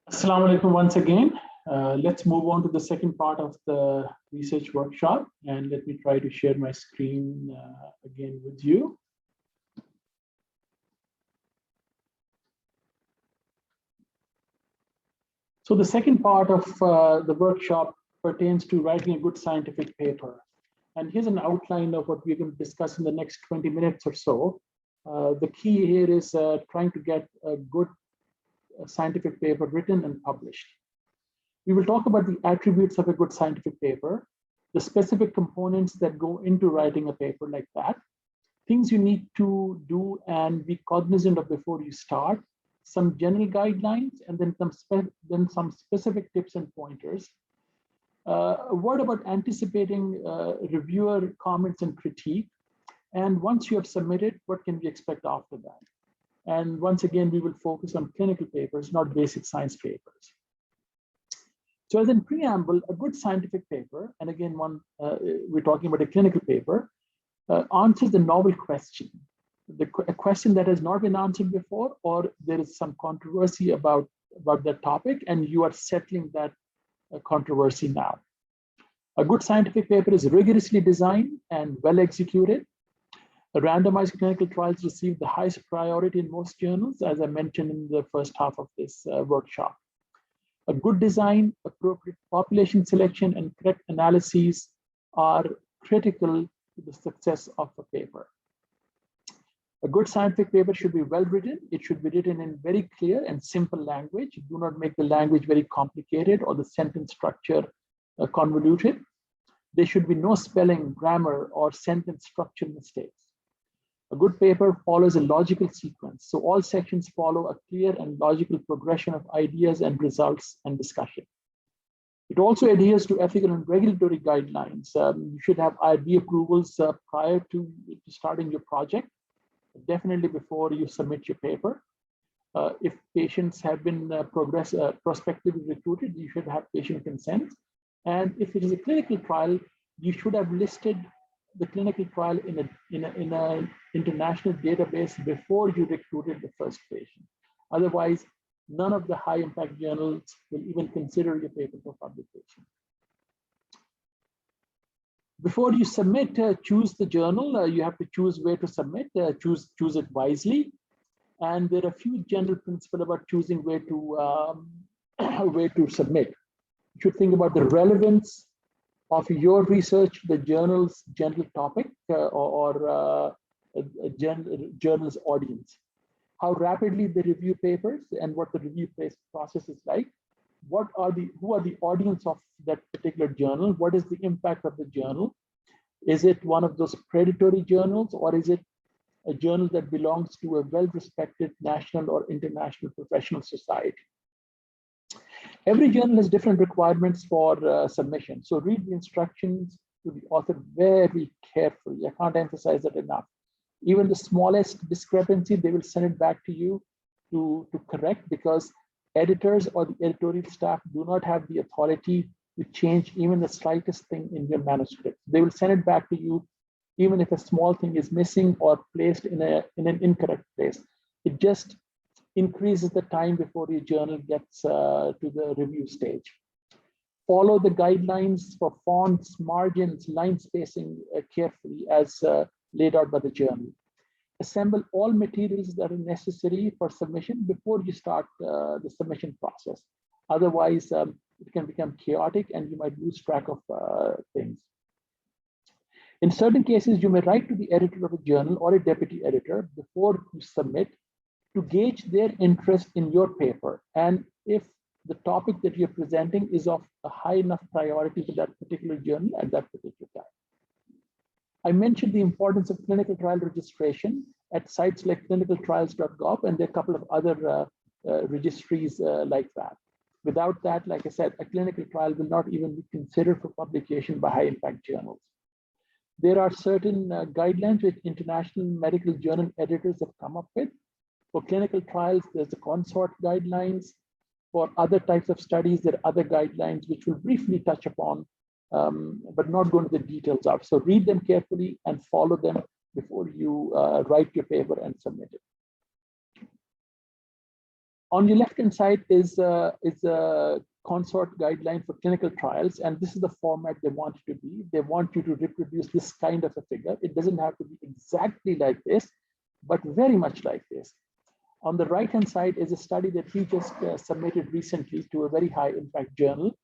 Assalamu alaikum once again. Let's move on to the second part of the research workshop, and let me try to share my screen again with you. So the second part of the workshop pertains to writing a good scientific paper. And here's an outline of what we're going to discuss in the next 20 minutes or so. The key here is trying to get a good scientific paper written and published. We will talk about the attributes of a good scientific paper, the specific components that go into writing a paper like that, things you need to do and be cognizant of before you start, some general guidelines, and then some specific tips and pointers. A word about anticipating reviewer comments and critique. And once you have submitted, what can we expect after that? And once again, we will focus on clinical papers, not basic science papers. So as in preamble, a good scientific paper, and again, we're talking about a clinical paper, answers the novel question, a question that has not been answered before, or there is some controversy about that topic, and you are settling that controversy now. A good scientific paper is rigorously designed and well executed. Randomized clinical trials receive the highest priority in most journals, as I mentioned in the first half of this workshop. A good design, appropriate population selection, and correct analyses are critical to the success of a paper. A good scientific paper should be well written. It should be written in very clear and simple language. Do not make the language very complicated or the sentence structure convoluted. There should be no spelling, grammar, or sentence structure mistakes. A good paper follows a logical sequence, so all sections follow a clear and logical progression of ideas and results and discussion. It also adheres to ethical and regulatory guidelines. You should have IRB approvals prior to starting your project, definitely before you submit your paper. If patients have been prospectively recruited, you should have patient consent. And if it is a clinical trial, you should have listed the clinical trial in an international database before you recruited the first patient. Otherwise, none of the high impact journals will even consider your paper for publication. Before you submit, choose the journal. You have to choose where to submit, choose it wisely. And there are a few general principles about choosing where to submit. You should think about the relevance of your research, the journal's general topic or journal's audience, how rapidly they review papers and what the review process is like, who are the audience of that particular journal, what is the impact of the journal, is it one of those predatory journals, or is it a journal that belongs to a well-respected national or international professional society? Every journal has different requirements for submission. So read the instructions to the author very carefully. I can't emphasize that enough. Even the smallest discrepancy, they will send it back to you to correct, because editors or the editorial staff do not have the authority to change even the slightest thing in your manuscript. They will send it back to you even if a small thing is missing or placed in an incorrect place. It just increases the time before your journal gets to the review stage. Follow the guidelines for fonts, margins, line spacing carefully as laid out by the journal. Assemble all materials that are necessary for submission before you start the submission process. Otherwise, it can become chaotic and you might lose track of things. In certain cases, you may write to the editor of a journal or a deputy editor before you submit to gauge their interest in your paper, and if the topic that you're presenting is of a high enough priority to that particular journal at that particular time. I mentioned the importance of clinical trial registration at sites like clinicaltrials.gov, and there are a couple of other registries like that. Without that, like I said, a clinical trial will not even be considered for publication by high impact journals. There are certain guidelines which international medical journal editors have come up with. For clinical trials, there's the consort guidelines. For other types of studies, there are other guidelines which we'll briefly touch upon, but not go into the details of. So read them carefully and follow them before you write your paper and submit it. On your left-hand side is a consort guideline for clinical trials, and this is the format they want you to be. They want you to reproduce this kind of a figure. It doesn't have to be exactly like this, but very much like this. On the right-hand side is a study that we just submitted recently to a very high impact journal.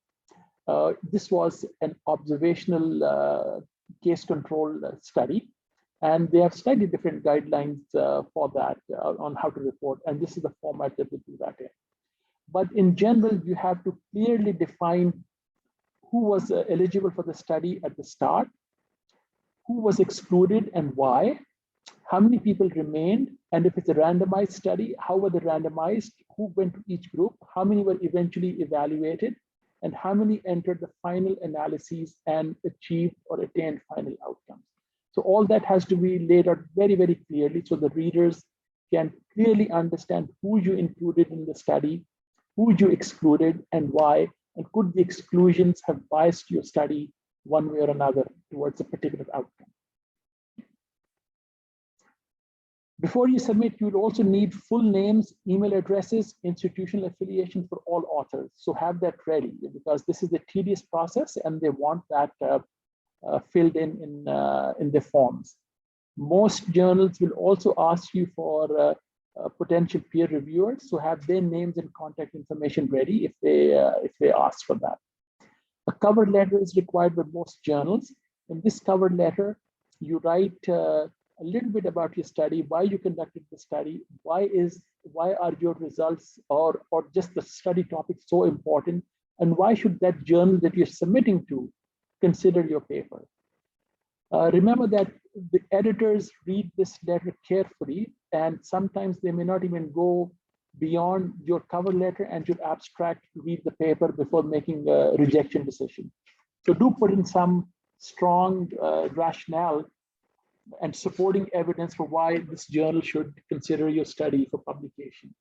This was an observational case control study, and they have slightly different guidelines for that on how to report, and this is the format that we do that in. But in general, you have to clearly define who was eligible for the study at the start, who was excluded and why, how many people remained, and if it's a randomized study, how were they randomized, who went to each group, how many were eventually evaluated, and how many entered the final analyses and achieved or attained final outcomes. So all that has to be laid out very, very clearly so the readers can clearly understand who you included in the study, who you excluded and why, and could the exclusions have biased your study one way or another towards a particular outcome. Before you submit, you'll also need full names, email addresses, institutional affiliation for all authors. So have that ready because this is a tedious process and they want that filled in the forms. Most journals will also ask you for potential peer reviewers, so have their names and contact information ready if they ask for that. A cover letter is required by most journals. In this cover letter, you write a little bit about your study, why you conducted the study, why are your results or just the study topic so important, and why should that journal that you're submitting to consider your paper. Remember that the editors read this letter carefully, and sometimes they may not even go beyond your cover letter and your abstract to read the paper before making a rejection decision. So do put in some strong rationale and supporting evidence for why this journal should consider your study for publication.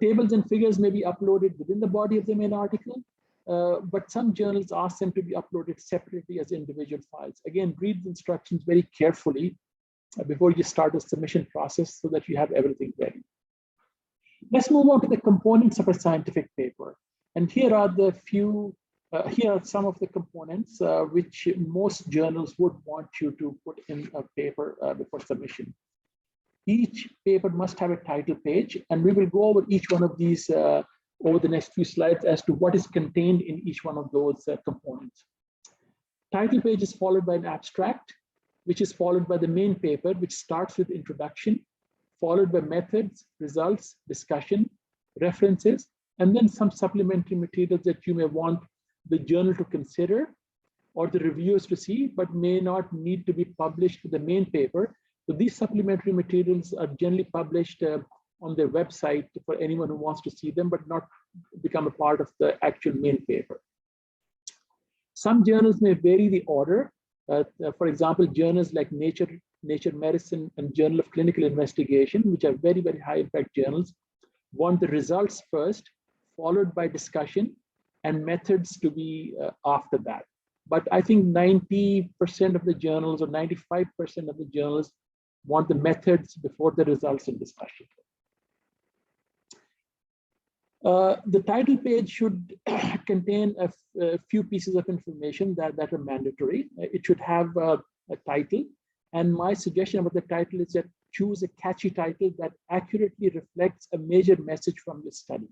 Tables and figures may be uploaded within the body of the main article, but some journals ask them to be uploaded separately as individual files. Again, read the instructions very carefully before you start the submission process so that you have everything ready. Let's move on to the components of a scientific paper. And here are some of the components which most journals would want you to put in a paper before submission. Each paper must have a title page, and we will go over each one of these over the next few slides as to what is contained in each one of those components. Title page is followed by an abstract, which is followed by the main paper, which starts with introduction, followed by methods, results, discussion, references, and then some supplementary materials that you may want the journal to consider or the reviewers to see, but may not need to be published to the main paper. So these supplementary materials are generally published on their website for anyone who wants to see them, but not become a part of the actual main paper. Some journals may vary the order. For example, journals like Nature Medicine and Journal of Clinical Investigation, which are very, very high impact journals, want the results first, followed by discussion and methods to be after that. But I think 90% of the journals or 95% of the journals want the methods before the results and discussion. The title page should contain a few pieces of information that are mandatory. It should have a title. And my suggestion about the title is that choose a catchy title that accurately reflects a major message from your study.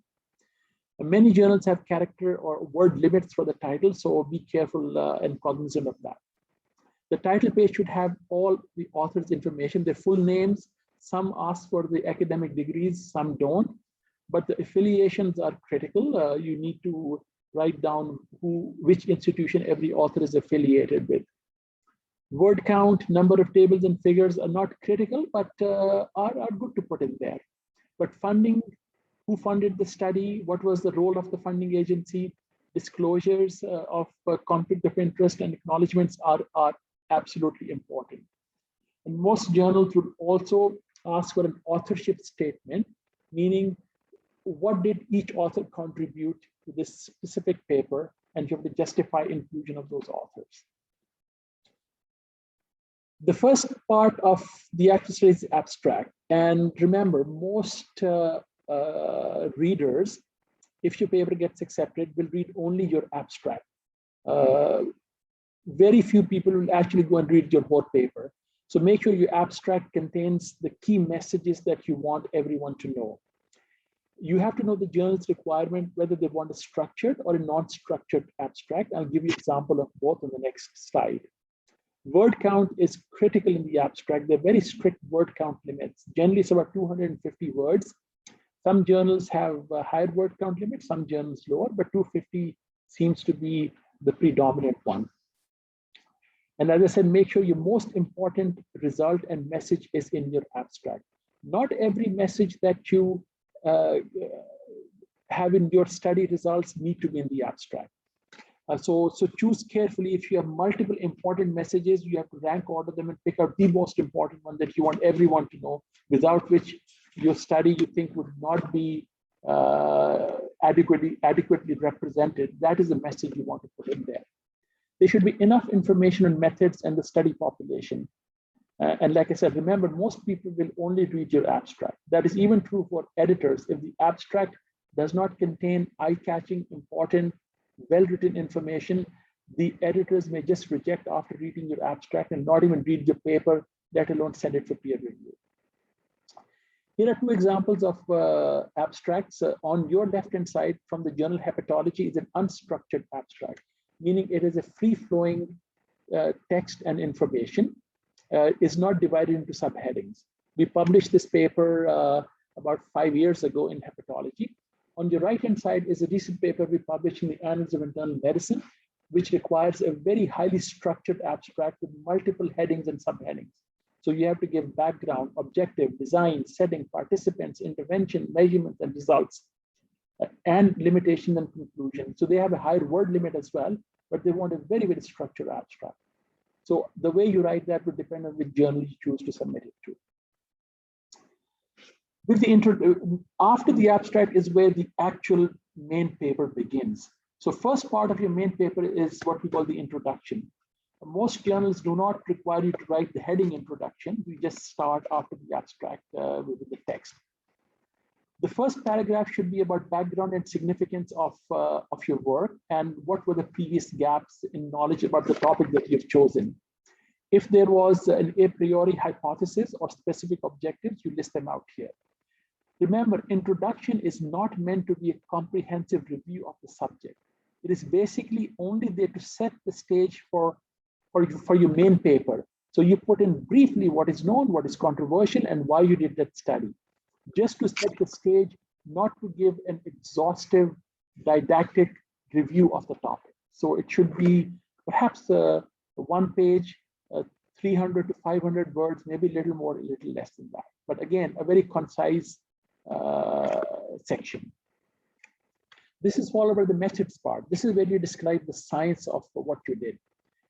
Many journals have character or word limits for the title, so be careful and cognizant of that. The title page should have all the author's information, their full names. Some ask for the academic degrees, some don't, but the affiliations are critical. You need to write down which institution every author is affiliated with. Word count, number of tables and figures are not critical, but are good to put in there. But funding, who funded the study, what was the role of the funding agency, disclosures of conflict of interest and acknowledgements are absolutely important. And most journals would also ask for an authorship statement, meaning what did each author contribute to this specific paper, and you have to justify inclusion of those authors. The first part of the exercise is abstract. And remember, most readers, if your paper gets accepted, will read only your abstract. Very few people will actually go and read your whole paper. So make sure your abstract contains the key messages that you want everyone to know. You have to know the journal's requirement, whether they want a structured or a non-structured abstract. I'll give you an example of both on the next slide. Word count is critical in the abstract. There are very strict word count limits. Generally, it's about 250 words. Some journals have a higher word count limit, some journals lower, but 250 seems to be the predominant one. And as I said, make sure your most important result and message is in your abstract. Not every message that you have in your study results need to be in the abstract. So choose carefully. If you have multiple important messages, you have to rank order them and pick out the most important one that you want everyone to know, without which your study you think would not be adequately represented. That is the message you want to put in there. There should be enough information on methods and the study population. And like I said, remember, most people will only read your abstract. That is even true for editors. If the abstract does not contain eye-catching, important, well-written information, the editors may just reject after reading your abstract and not even read your paper, let alone send it for peer review. Here are two examples of abstracts. On your left-hand side from the journal Hepatology is an unstructured abstract, meaning it is a free-flowing text and information, is not divided into subheadings. We published this paper about 5 years ago in Hepatology. On the right-hand side is a recent paper we published in the Annals of Internal Medicine, which requires a very highly structured abstract with multiple headings and subheadings. So you have to give background, objective, design, setting, participants, intervention, measurements, and results, and limitation and conclusion. So they have a higher word limit as well, but they want a very, very structured abstract. So the way you write that would depend on which journal you choose to submit it to. With the after the abstract is where the actual main paper begins. So first part of your main paper is what we call the introduction. Most journals do not require you to write the heading introduction. You just start after the abstract with the text. The first paragraph should be about background and significance of your work and what were the previous gaps in knowledge about the topic that you've chosen. If there was an a priori hypothesis or specific objectives, you list them out here. Remember, introduction is not meant to be a comprehensive review of the subject. It is basically only there to set the stage for your main paper. So you put in briefly what is known, what is controversial, and why you did that study. Just to set the stage, not to give an exhaustive didactic review of the topic. So it should be perhaps a 1 page, 300 to 500 words, maybe a little more, a little less than that. But again, a very concise section. This is followed by the methods part. This is where you describe the science of what you did.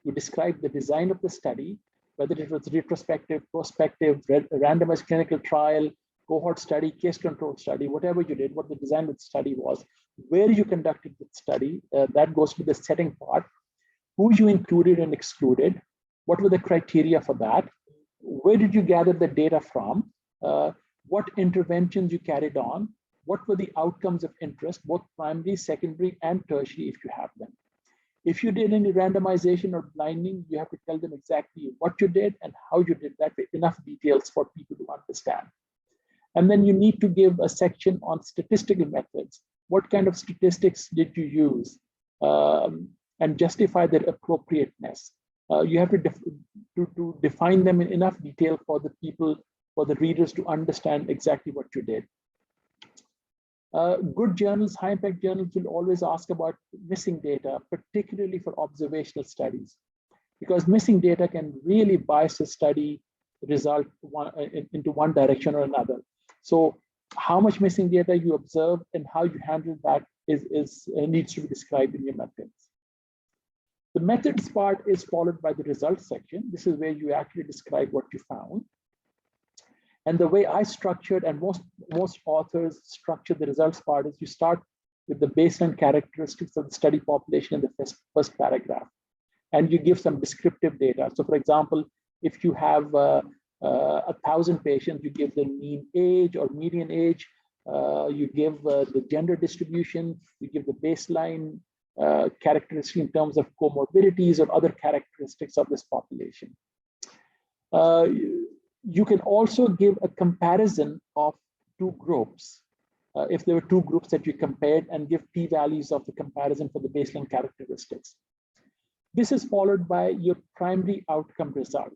You describe the design of the study, whether it was retrospective, prospective, randomized clinical trial, cohort study, case control study, whatever you did, what the design of the study was, where you conducted the study, that goes to the setting part, who you included and excluded, what were the criteria for that, where did you gather the data from, what interventions you carried on, what were the outcomes of interest, both primary, secondary, and tertiary if you have them. If you did any randomization or blinding, you have to tell them exactly what you did and how you did that with enough details for people to understand. And then you need to give a section on statistical methods. What kind of statistics did you use? And justify their appropriateness. You have to define them in enough detail for the people, for the readers to understand exactly what you did. Good journals, high impact journals will always ask about missing data, particularly for observational studies, because missing data can really bias a study result into one direction or another. So how much missing data you observe and how you handle that needs to be described in your methods. The methods part is followed by the results section. This is where you actually describe what you found. And the way I structured, and most authors structure the results part, is you start with the baseline characteristics of the study population in the first paragraph. And you give some descriptive data. So for example, if you have 1,000 patients, you give them mean age or median age, You give the gender distribution, you give the baseline characteristic in terms of comorbidities or other characteristics of this population. You can also give a comparison of two groups. If there were two groups that you compared, and give p-values of the comparison for the baseline characteristics. This is followed by your primary outcome result.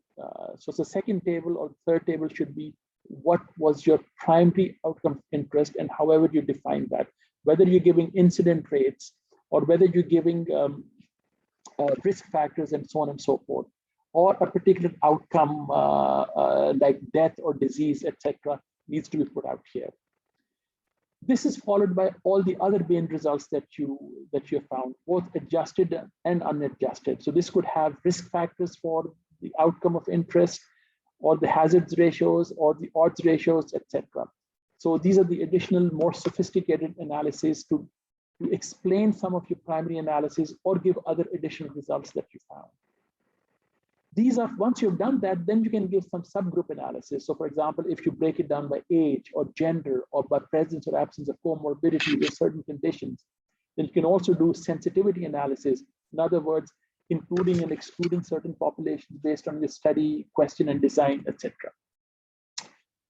So the second table or third table should be what was your primary outcome of interest, and however you define that, whether you're giving incident rates or whether you're giving risk factors and so on and so forth, or a particular outcome like death or disease, etc., needs to be put out here. This is followed by all the other main results that you found, both adjusted and unadjusted. So this could have risk factors for the outcome of interest, or the hazards ratios, or the odds ratios, etc. So these are the additional, more sophisticated analyses to explain some of your primary analysis or give other additional results that you found. These are, once you've done that, then you can give some subgroup analysis. So for example, if you break it down by age or gender or by presence or absence of comorbidity with certain conditions, then you can also do sensitivity analysis. In other words, including and excluding certain populations based on the study, question and design, etc.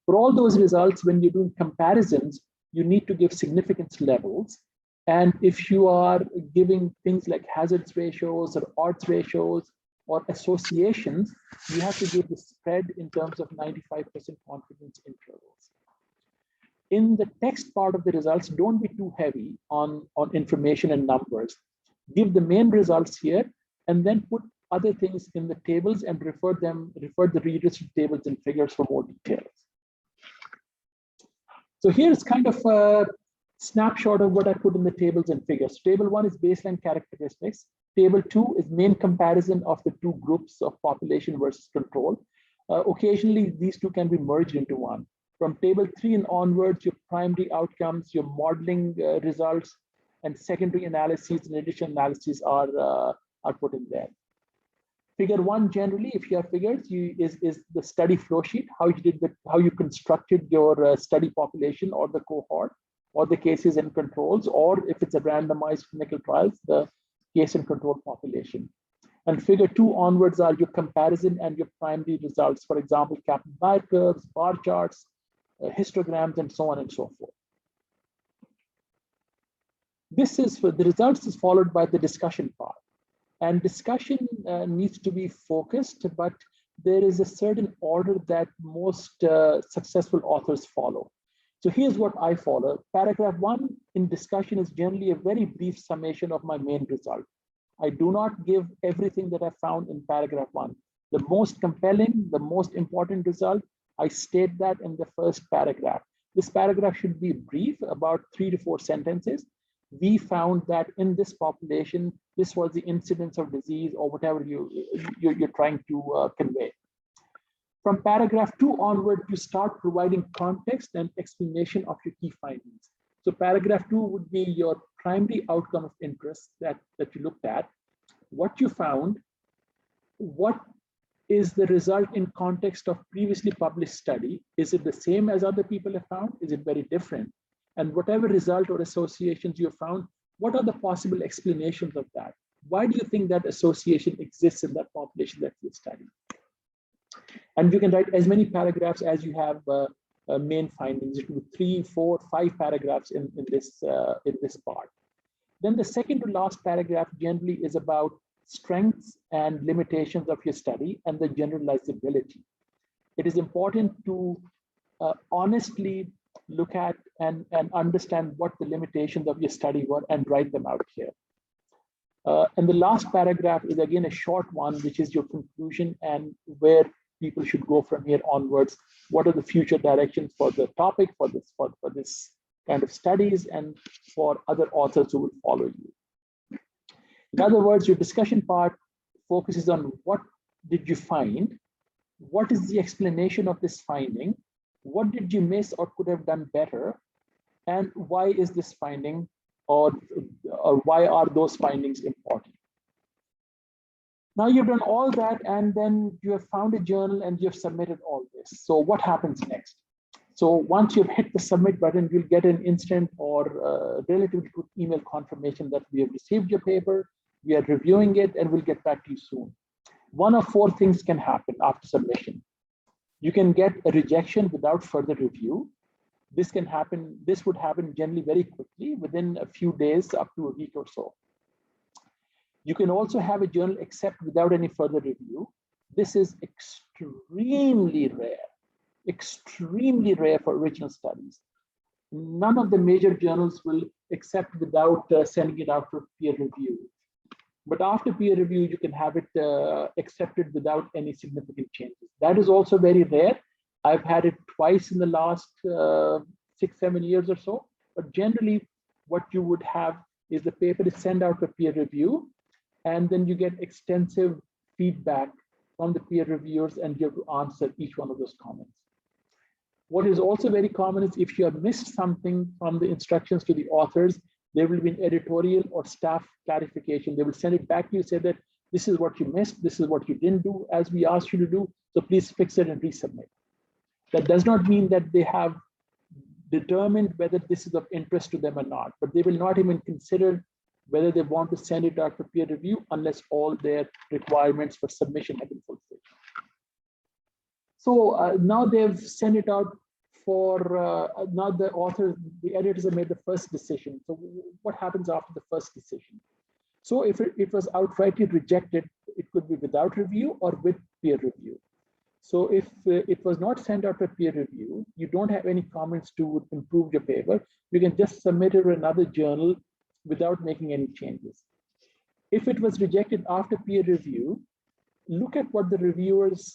For all those results, when you're doing comparisons, you need to give significance levels. And if you are giving things like hazards ratios or odds ratios, or associations, you have to give the spread in terms of 95% confidence intervals. In the text part of the results, don't be too heavy on information and numbers. Give the main results here, and then put other things in the tables and refer the readers to tables and figures for more details. So here's kind of a snapshot of what I put in the tables and figures. Table 1 is baseline characteristics. Table 2 is main comparison of the two groups of population versus control. Occasionally, these two can be merged into one. From table 3 and onwards, your primary outcomes, your modeling results, and secondary analyses and additional analyses are put in there. Figure 1, generally, if you have figures, is the study flow sheet, how you constructed your study population or the cohort, or the cases and controls, or if it's a randomized clinical trials, the case and control population. And figure 2 onwards are your comparison and your primary results. For example, Kaplan-Meier curves, bar charts, histograms, and so on and so forth. This is for the results is followed by the discussion part. And discussion needs to be focused, but there is a certain order that most successful authors follow. So here's what I follow. Paragraph 1 in discussion is generally a very brief summation of my main result. I do not give everything that I found in paragraph 1. The most compelling, the most important result, I state that in the first paragraph. This paragraph should be brief, about 3 to 4 sentences. We found that in this population, this was the incidence of disease or whatever you're trying to convey. From paragraph 2 onward, you start providing context and explanation of your key findings. So paragraph 2 would be your primary outcome of interest that you looked at, what you found, what is the result in context of previously published study. Is it the same as other people have found? Is it very different? And whatever result or associations you have found, what are the possible explanations of that? Why do you think that association exists in that population that you studied? And you can write as many paragraphs as you have main findings. It could be 3, 4, 5 paragraphs in this part. Then the second to last paragraph generally is about strengths and limitations of your study and the generalizability. It is important to honestly look at and understand what the limitations of your study were and write them out here. And the last paragraph is again a short one, which is your conclusion and where people should go from here onwards. What are the future directions for the topic, for this kind of studies, and for other authors who will follow you. In other words, your discussion part focuses on what did you find, what is the explanation of this finding, what did you miss or could have done better, and why is this finding or why are those findings important? Now you've done all that, and then you have found a journal and you've submitted all this. So what happens next? So once you've hit the submit button, you'll get an instant or relatively quick email confirmation that we have received your paper, we are reviewing it, and we'll get back to you soon. One of four things can happen after submission. You can get a rejection without further review. This can happen, this would happen generally very quickly, within a few days up to a week or so. You can also have a journal accept without any further review. This is extremely rare for original studies. None of the major journals will accept without sending it out for peer review. But after peer review, you can have it accepted without any significant changes. That is also very rare. I've had it twice in the last 6-7 years or so. But generally, what you would have is the paper is sent out for peer review, and then you get extensive feedback from the peer reviewers, and you have to answer each one of those comments. What is also very common is if you have missed something from the instructions to the authors, there will be an editorial or staff clarification. They will send it back to you, say that this is what you missed, this is what you didn't do as we asked you to do, so please fix it and resubmit. That does not mean that they have determined whether this is of interest to them or not, but they will not even consider whether they want to send it out for peer review unless all their requirements for submission have been fulfilled. So now they've sent it out for, now the authors, the editors have made the first decision. So what happens after the first decision? So if it was outrightly rejected, it could be without review or with peer review. So if it was not sent out for peer review, you don't have any comments to improve your paper, you can just submit it to another journal without making any changes. If it was rejected after peer review, look at what the reviewers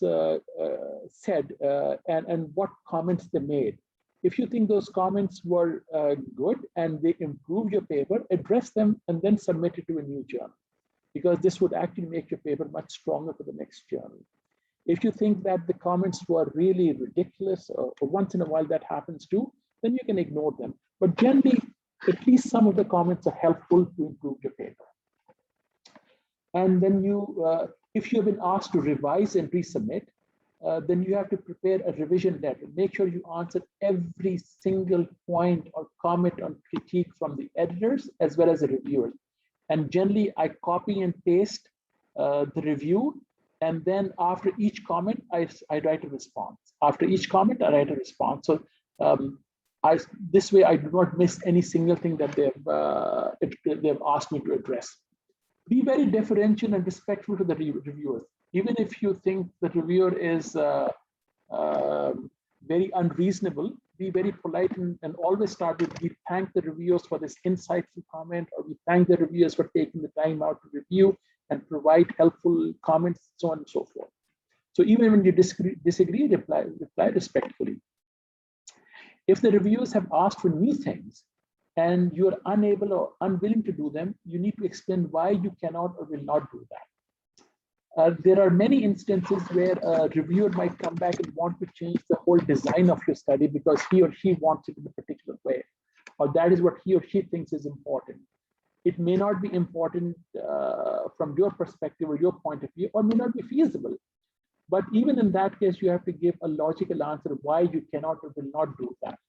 said and what comments they made. If you think those comments were good and they improved your paper, address them and then submit it to a new journal, because this would actually make your paper much stronger for the next journal. If you think that the comments were really ridiculous, or once in a while that happens too, then you can ignore them. But generally, at least some of the comments are helpful to improve your paper. And then you, if you have been asked to revise and resubmit, then you have to prepare a revision letter. Make sure you answer every single point or comment or critique from the editors as well as the reviewers. And generally, I copy and paste the review. And then after each comment, I write a response. After each comment, I write a response. So this way, I do not miss any single thing that they've asked me to address. Be very deferential and respectful to the reviewers. Even if you think the reviewer is very unreasonable, be very polite and always start with, we thank the reviewers for this insightful comment, or we thank the reviewers for taking the time out to review and provide helpful comments, so on and so forth. So even when you disagree, reply respectfully. If the reviewers have asked for new things and you're unable or unwilling to do them, you need to explain why you cannot or will not do that. There are many instances where a reviewer might come back and want to change the whole design of your study because he or she wants it in a particular way, or that is what he or she thinks is important. It may not be important from your perspective or your point of view, or may not be feasible. But even in that case, you have to give a logical answer why you cannot or will not do that.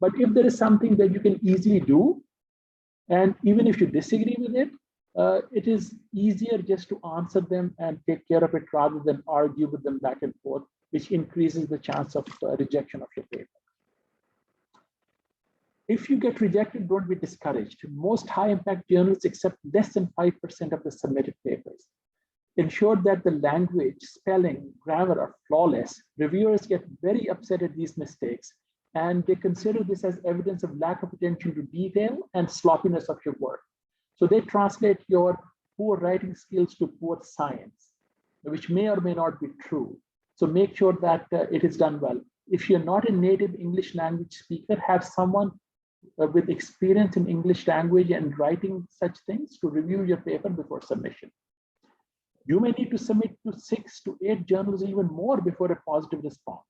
But if there is something that you can easily do, and even if you disagree with it, it is easier just to answer them and take care of it rather than argue with them back and forth, which increases the chance of rejection of your paper. If you get rejected, don't be discouraged. Most high impact journals accept less than 5% of the submitted papers. Ensure that the language, spelling, grammar are flawless. Reviewers get very upset at these mistakes, and they consider this as evidence of lack of attention to detail and sloppiness of your work. So they translate your poor writing skills to poor science, which may or may not be true. So make sure that it is done well. If you're not a native English language speaker, have someone with experience in English language and writing such things to review your paper before submission. You may need to submit to 6 to 8 journals, even more, before a positive response.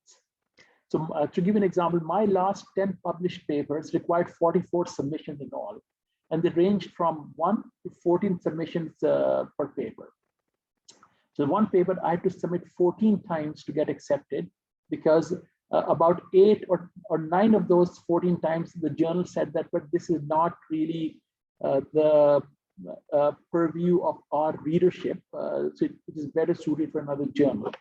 So to give an example, my last 10 published papers required 44 submissions in all, and they ranged from 1 to 14 submissions per paper. So one paper I had to submit 14 times to get accepted, because about 8 or 9 of those 14 times, the journal said that, but this is not really the purview of our readership, so it is better suited for another journal.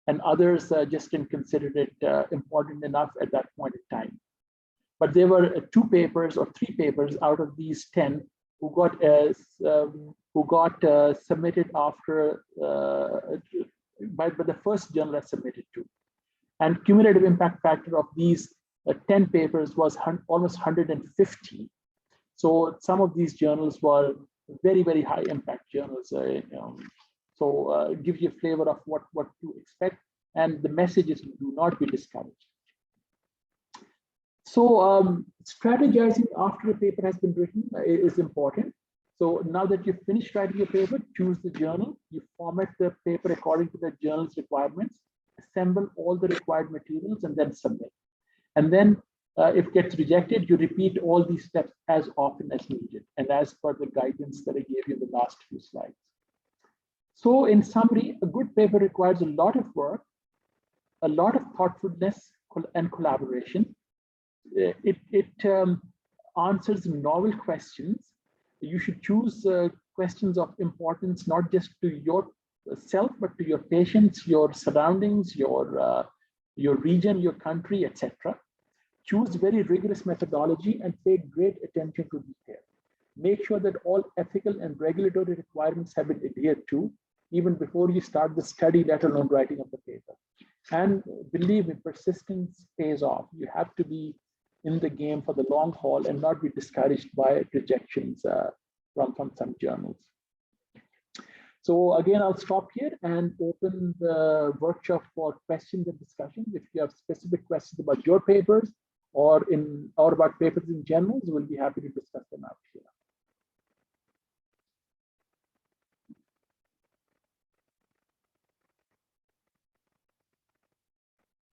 And others just didn't consider it important enough at that point in time. But there were 2 papers or 3 papers out of these 10 who got submitted after by the first journal I submitted to. And cumulative impact factor of these 10 papers was almost 150. So some of these journals were very, very high impact journals. So it gives you a flavor of what to expect. And the message is do not be discouraged. So strategizing after a paper has been written is important. So now that you've finished writing your paper, choose the journal. You format the paper according to the journal's requirements, assemble all the required materials, and then submit. And then if it gets rejected, you repeat all these steps as often as needed and as per the guidance that I gave you in the last few slides. So in summary, a good paper requires a lot of work, a lot of thoughtfulness and collaboration. It answers novel questions. You should choose questions of importance, not just to yourself, but to your patients, your surroundings, your region, your country, etc. Choose very rigorous methodology and pay great attention to detail. Make sure that all ethical and regulatory requirements have been adhered to, even before you start the study, let alone writing of the paper. And believe me, persistence pays off. You have to be in the game for the long haul and not be discouraged by rejections from some journals. So again, I'll stop here and open the workshop for questions and discussions. If you have specific questions about your papers or about papers in general, we'll be happy to discuss them out.